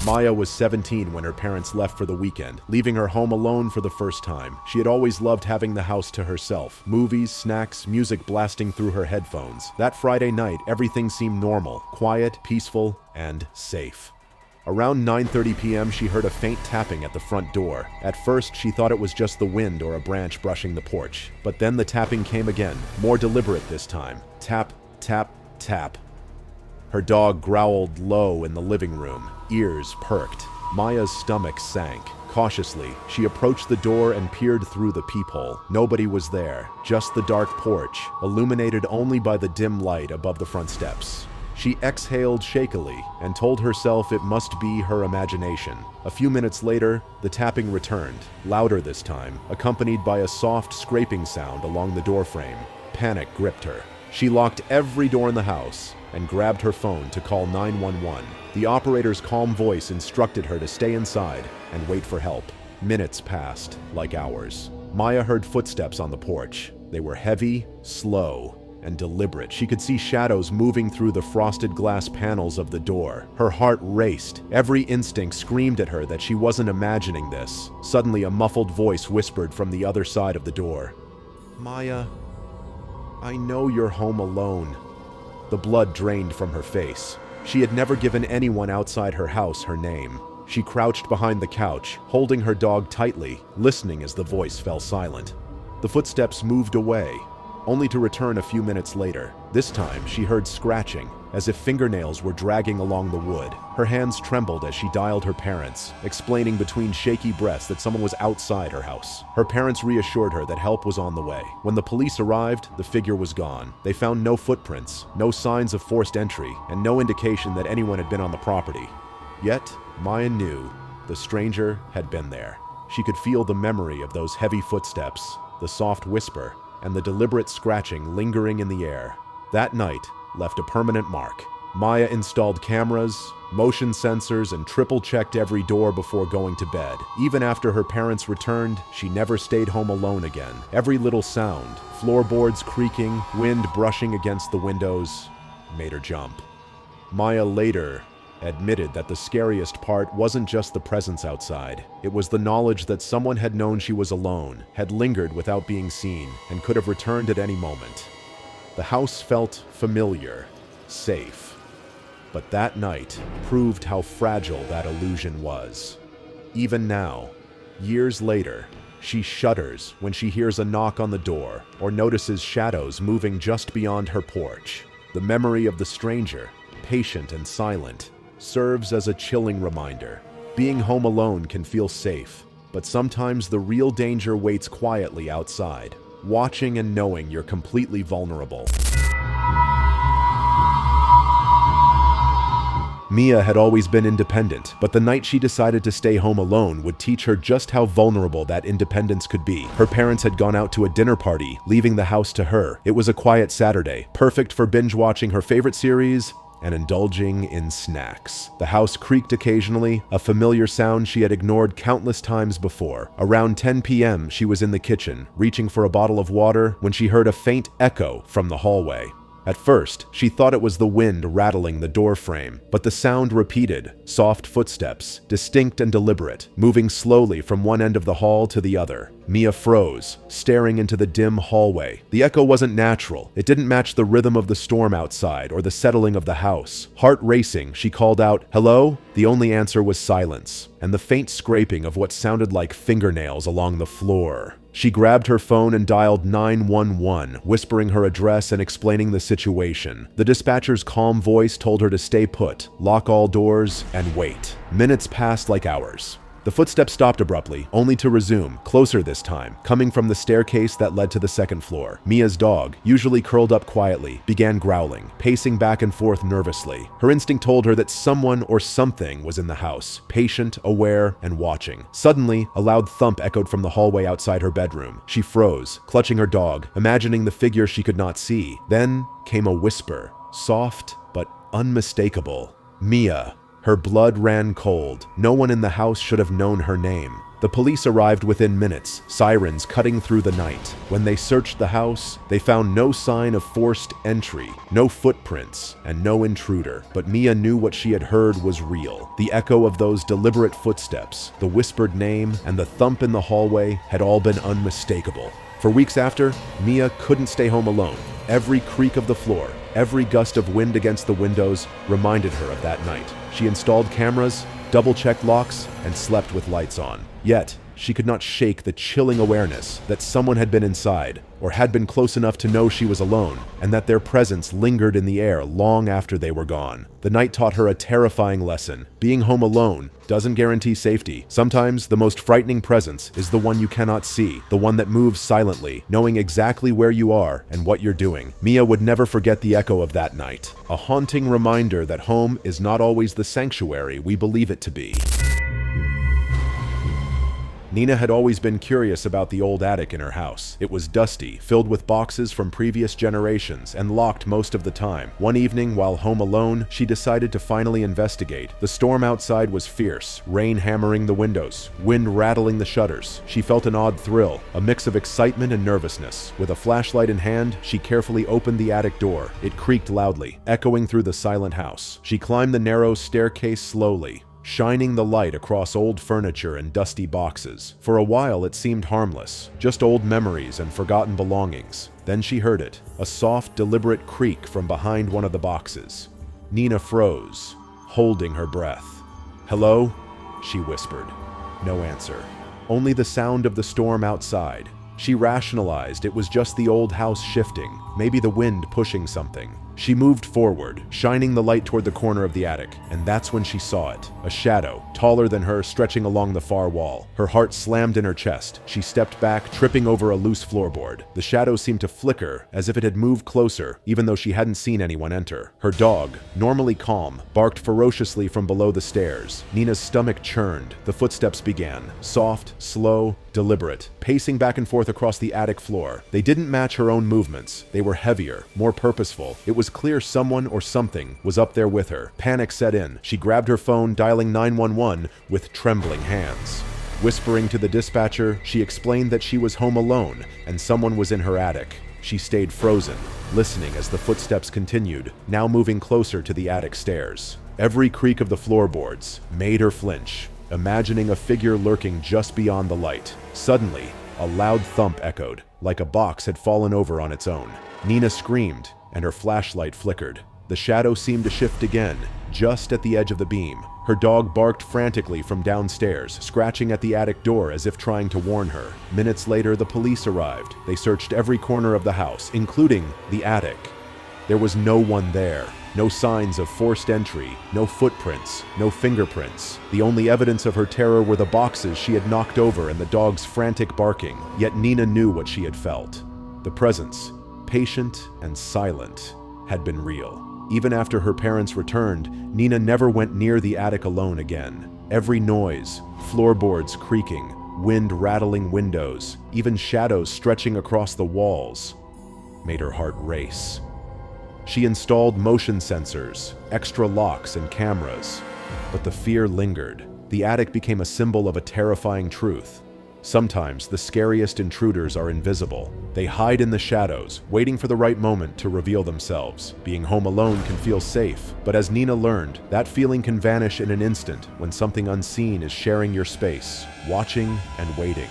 Maya was 17 when her parents left for the weekend, leaving her home alone for the first time. She had always loved having the house to herself. Movies, snacks, music blasting through her headphones. That Friday night, everything seemed normal, quiet, peaceful, and safe. Around 9:30 p.m., she heard a faint tapping at the front door. At first, she thought it was just the wind or a branch brushing the porch. But then the tapping came again, more deliberate this time. Tap, tap, tap. Her dog growled low in the living room, ears perked. Maya's stomach sank. Cautiously, she approached the door and peered through the peephole. Nobody was there, just the dark porch, illuminated only by the dim light above the front steps. She exhaled shakily and told herself it must be her imagination. A few minutes later, the tapping returned, louder this time, accompanied by a soft scraping sound along the doorframe. Panic gripped her. She locked every door in the house and grabbed her phone to call 911. The operator's calm voice instructed her to stay inside and wait for help. Minutes passed, like hours. Maya heard footsteps on the porch. They were heavy, slow, and deliberate. She could see shadows moving through the frosted glass panels of the door. Her heart raced. Every instinct screamed at her that she wasn't imagining this. Suddenly, a muffled voice whispered from the other side of the door. "Maya, I know you're home alone." The blood drained from her face. She had never given anyone outside her house her name. She crouched behind the couch, holding her dog tightly, listening as the voice fell silent. The footsteps moved away, only to return a few minutes later. This time, she heard scratching, as if fingernails were dragging along the wood. Her hands trembled as she dialed her parents, explaining between shaky breaths that someone was outside her house. Her parents reassured her that help was on the way. When the police arrived, the figure was gone. They found no footprints, no signs of forced entry, and no indication that anyone had been on the property. Yet, Maya knew the stranger had been there. She could feel the memory of those heavy footsteps, the soft whisper, and the deliberate scratching lingering in the air. That night left a permanent mark. Maya installed cameras, motion sensors, and triple-checked every door before going to bed. Even after her parents returned, she never stayed home alone again. Every little sound, floorboards creaking, wind brushing against the windows, made her jump. Maya later admitted that the scariest part wasn't just the presence outside. It was the knowledge that someone had known she was alone, had lingered without being seen, and could have returned at any moment. The house felt familiar, safe. But that night proved how fragile that illusion was. Even now, years later, she shudders when she hears a knock on the door or notices shadows moving just beyond her porch. The memory of the stranger, patient and silent, serves as a chilling reminder. Being home alone can feel safe, but sometimes the real danger waits quietly outside, watching and knowing you're completely vulnerable. Mia had always been independent, but the night she decided to stay home alone would teach her just how vulnerable that independence could be. Her parents had gone out to a dinner party, leaving the house to her. It was a quiet Saturday, perfect for binge-watching her favorite series and indulging in snacks. The house creaked occasionally, a familiar sound she had ignored countless times before. Around 10 p.m., she was in the kitchen, reaching for a bottle of water, when she heard a faint echo from the hallway. At first, she thought it was the wind rattling the door frame, but the sound repeated, soft footsteps, distinct and deliberate, moving slowly from one end of the hall to the other. Mia froze, staring into the dim hallway. The echo wasn't natural. It didn't match the rhythm of the storm outside or the settling of the house. Heart racing, she called out, "Hello?" The only answer was silence, and the faint scraping of what sounded like fingernails along the floor. She grabbed her phone and dialed 911, whispering her address and explaining the situation. The dispatcher's calm voice told her to stay put, lock all doors, and wait. Minutes passed like hours. The footsteps stopped abruptly, only to resume, closer this time, coming from the staircase that led to the second floor. Mia's dog, usually curled up quietly, began growling, pacing back and forth nervously. Her instinct told her that someone or something was in the house, patient, aware, and watching. Suddenly, a loud thump echoed from the hallway outside her bedroom. She froze, clutching her dog, imagining the figure she could not see. Then came a whisper, soft but unmistakable. "Mia." Her blood ran cold. No one in the house should have known her name. The police arrived within minutes, sirens cutting through the night. When they searched the house, they found no sign of forced entry, no footprints, and no intruder. But Mia knew what she had heard was real. The echo of those deliberate footsteps, the whispered name, and the thump in the hallway had all been unmistakable. For weeks after, Mia couldn't stay home alone. Every creak of the floor, every gust of wind against the windows reminded her of that night. She installed cameras, double-checked locks, and slept with lights on. Yet, she could not shake the chilling awareness that someone had been inside, or had been close enough to know she was alone, and that their presence lingered in the air long after they were gone. The night taught her a terrifying lesson. Being home alone doesn't guarantee safety. Sometimes the most frightening presence is the one you cannot see, the one that moves silently, knowing exactly where you are and what you're doing. Mia would never forget the echo of that night, a haunting reminder that home is not always the sanctuary we believe it to be. Nina had always been curious about the old attic in her house. It was dusty, filled with boxes from previous generations, and locked most of the time. One evening, while home alone, she decided to finally investigate. The storm outside was fierce, rain hammering the windows, wind rattling the shutters. She felt an odd thrill, a mix of excitement and nervousness. With a flashlight in hand, she carefully opened the attic door. It creaked loudly, echoing through the silent house. She climbed the narrow staircase slowly, shining the light across old furniture and dusty boxes. For a while it seemed harmless, just old memories and forgotten belongings. Then she heard it, a soft, deliberate creak from behind one of the boxes. Nina froze, holding her breath. "Hello?" she whispered. No answer. Only the sound of the storm outside. She rationalized it was just the old house shifting, maybe the wind pushing something. She moved forward, shining the light toward the corner of the attic, and that's when she saw it. A shadow, taller than her, stretching along the far wall. Her heart slammed in her chest. She stepped back, tripping over a loose floorboard. The shadow seemed to flicker, as if it had moved closer, even though she hadn't seen anyone enter. Her dog, normally calm, barked ferociously from below the stairs. Nina's stomach churned. The footsteps began, soft, slow, deliberate, pacing back and forth across the attic floor. They didn't match her own movements. They were heavier, more purposeful. It was clear someone or something was up there with her. Panic set in. She grabbed her phone, dialing 911 with trembling hands. Whispering to the dispatcher, she explained that she was home alone and someone was in her attic. She stayed frozen, listening as the footsteps continued, now moving closer to the attic stairs. Every creak of the floorboards made her flinch, imagining a figure lurking just beyond the light. Suddenly, a loud thump echoed, like a box had fallen over on its own. Nina screamed, and her flashlight flickered. The shadow seemed to shift again, just at the edge of the beam. Her dog barked frantically from downstairs, scratching at the attic door as if trying to warn her. Minutes later, the police arrived. They searched every corner of the house, including the attic. There was no one there. No signs of forced entry, no footprints, no fingerprints. The only evidence of her terror were the boxes she had knocked over and the dog's frantic barking. Yet Nina knew what she had felt. The presence, patient and silent, had been real. Even after her parents returned, Nina never went near the attic alone again. Every noise, floorboards creaking, wind rattling windows, even shadows stretching across the walls, made her heart race. She installed motion sensors, extra locks and cameras, but the fear lingered. The attic became a symbol of a terrifying truth. Sometimes the scariest intruders are invisible. They hide in the shadows, waiting for the right moment to reveal themselves. Being home alone can feel safe, but as Nina learned, that feeling can vanish in an instant when something unseen is sharing your space, watching and waiting.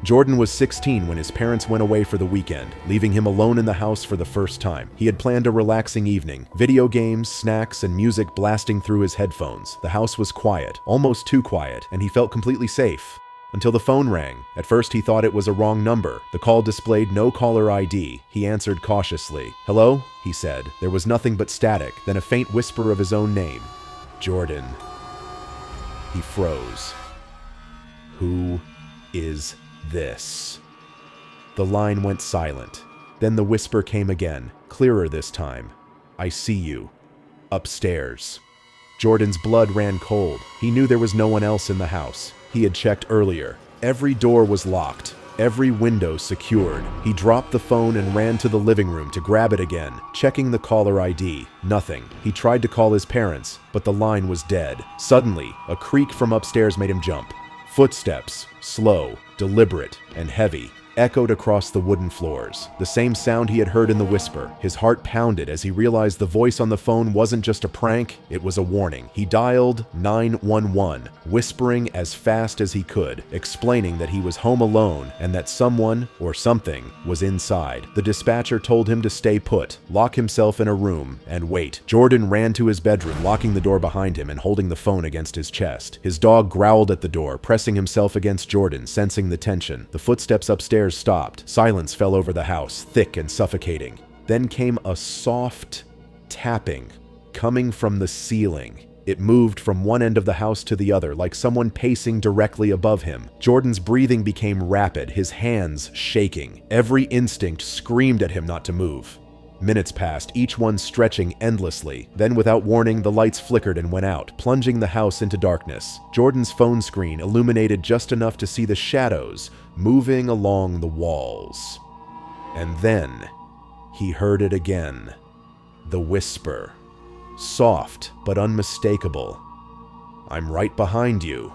Jordan was 16 when his parents went away for the weekend, leaving him alone in the house for the first time. He had planned a relaxing evening, video games, snacks, and music blasting through his headphones. The house was quiet, almost too quiet, and he felt completely safe. Until the phone rang. At first he thought it was a wrong number. The call displayed no caller ID. He answered cautiously. "Hello?" he said. There was nothing but static, then a faint whisper of his own name. "Jordan." He froze. "Who is this?" The line went silent. Then the whisper came again, clearer this time. "I see you. Upstairs." Jordan's blood ran cold. He knew there was no one else in the house. He had checked earlier. Every door was locked. every window secured. He dropped the phone and ran to the living room to grab it again, checking the caller ID. Nothing. He tried to call his parents, but the line was dead. Suddenly, a creak from upstairs made him jump. Footsteps, slow, deliberate, and heavy, echoed across the wooden floors. The same sound he had heard in the whisper. His heart pounded as he realized the voice on the phone wasn't just a prank, it was a warning. He dialed 911, whispering as fast as he could, explaining that he was home alone and that someone, or something, was inside. The dispatcher told him to stay put, lock himself in a room, and wait. Jordan ran to his bedroom, locking the door behind him and holding the phone against his chest. His dog growled at the door, pressing himself against Jordan, sensing the tension. The footsteps upstairs stopped. Silence fell over the house, thick and suffocating. Then came a soft tapping coming from the ceiling. It moved from one end of the house to the other, like someone pacing directly above him. Jordan's breathing became rapid, his hands shaking. Every instinct screamed at him not to move. Minutes passed, each one stretching endlessly. Then, without warning, the lights flickered and went out, plunging the house into darkness. Jordan's phone screen illuminated just enough to see the shadows moving along the walls. And then, he heard it again. The whisper. Soft, but unmistakable. "I'm right behind you."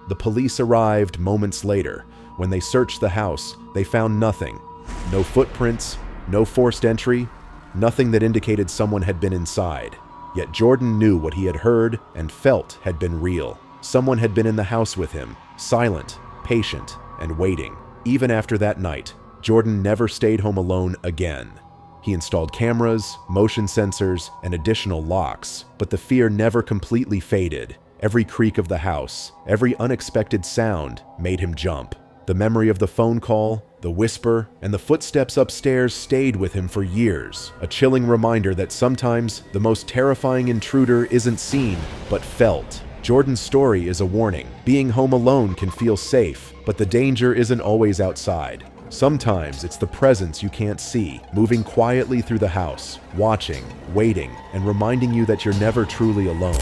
The police arrived moments later. When they searched the house, they found nothing. No footprints, no forced entry, nothing that indicated someone had been inside. Yet Jordan knew what he had heard and felt had been real. Someone had been in the house with him, silent, patient, and waiting. Even after that night, Jordan never stayed home alone again. He installed cameras, motion sensors, and additional locks, but the fear never completely faded. Every creak of the house, every unexpected sound made him jump. The memory of the phone call, the whisper, and the footsteps upstairs stayed with him for years, a chilling reminder that sometimes the most terrifying intruder isn't seen, but felt. Jordan's story is a warning. Being home alone can feel safe, but the danger isn't always outside. Sometimes it's the presence you can't see, moving quietly through the house, watching, waiting, and reminding you that you're never truly alone.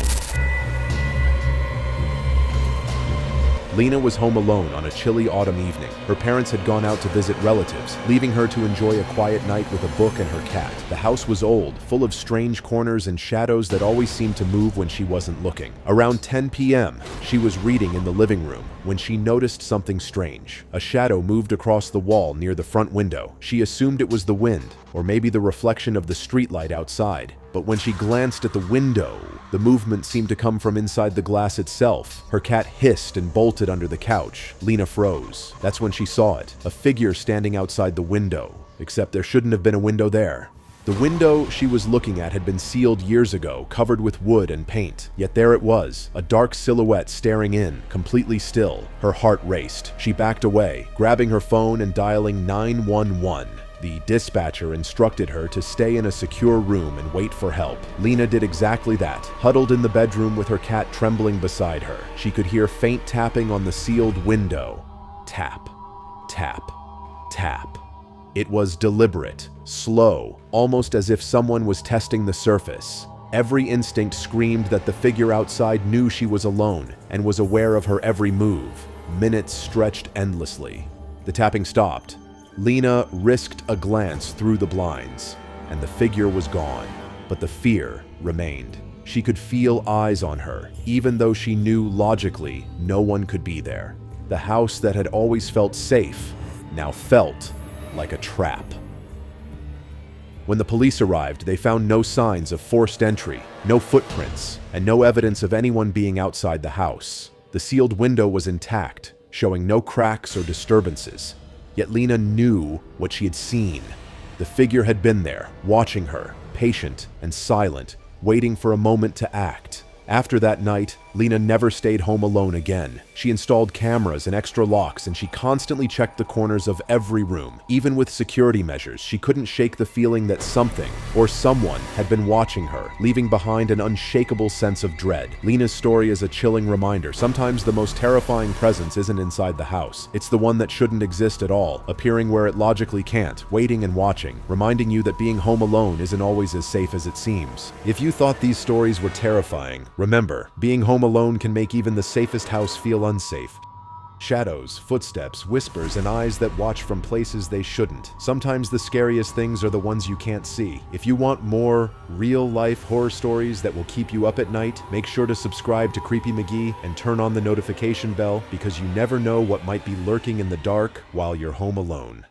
Lena was home alone on a chilly autumn evening. Her parents had gone out to visit relatives, leaving her to enjoy a quiet night with a book and her cat. The house was old, full of strange corners and shadows that always seemed to move when she wasn't looking. Around 10 p.m., she was reading in the living room when she noticed something strange. A shadow moved across the wall near the front window. She assumed it was the wind, or maybe the reflection of the streetlight outside. But when she glanced at the window, the movement seemed to come from inside the glass itself. Her cat hissed and bolted under the couch. Lena froze. That's when she saw it, a figure standing outside the window, except there shouldn't have been a window there. The window she was looking at had been sealed years ago, covered with wood and paint. Yet there it was, a dark silhouette staring in, completely still. Her heart raced. She backed away, grabbing her phone and dialing 911. The dispatcher instructed her to stay in a secure room and wait for help. Lena did exactly that, huddled in the bedroom with her cat trembling beside her. She could hear faint tapping on the sealed window. Tap, tap, tap. It was deliberate, slow, almost as if someone was testing the surface. Every instinct screamed that the figure outside knew she was alone and was aware of her every move. Minutes stretched endlessly. The tapping stopped. Lena risked a glance through the blinds, and the figure was gone, but the fear remained. She could feel eyes on her, even though she knew logically no one could be there. The house that had always felt safe now felt like a trap. When the police arrived, they found no signs of forced entry, no footprints, and no evidence of anyone being outside the house. The sealed window was intact, showing no cracks or disturbances. Yet Lena knew what she had seen. The figure had been there, watching her, patient and silent, waiting for a moment to act. After that night, Lena never stayed home alone again. She installed cameras and extra locks, and she constantly checked the corners of every room. Even with security measures, she couldn't shake the feeling that something or someone had been watching her, leaving behind an unshakable sense of dread. Lena's story is a chilling reminder. Sometimes the most terrifying presence isn't inside the house. It's the one that shouldn't exist at all, appearing where it logically can't, waiting and watching, reminding you that being home alone isn't always as safe as it seems. If you thought these stories were terrifying, remember, being home alone can make even the safest house feel unsafe. Shadows, footsteps, whispers, and eyes that watch from places they shouldn't. Sometimes the scariest things are the ones you can't see. If you want more real-life horror stories that will keep you up at night, make sure to subscribe to Creepy McGee and turn on the notification bell, because you never know what might be lurking in the dark while you're home alone.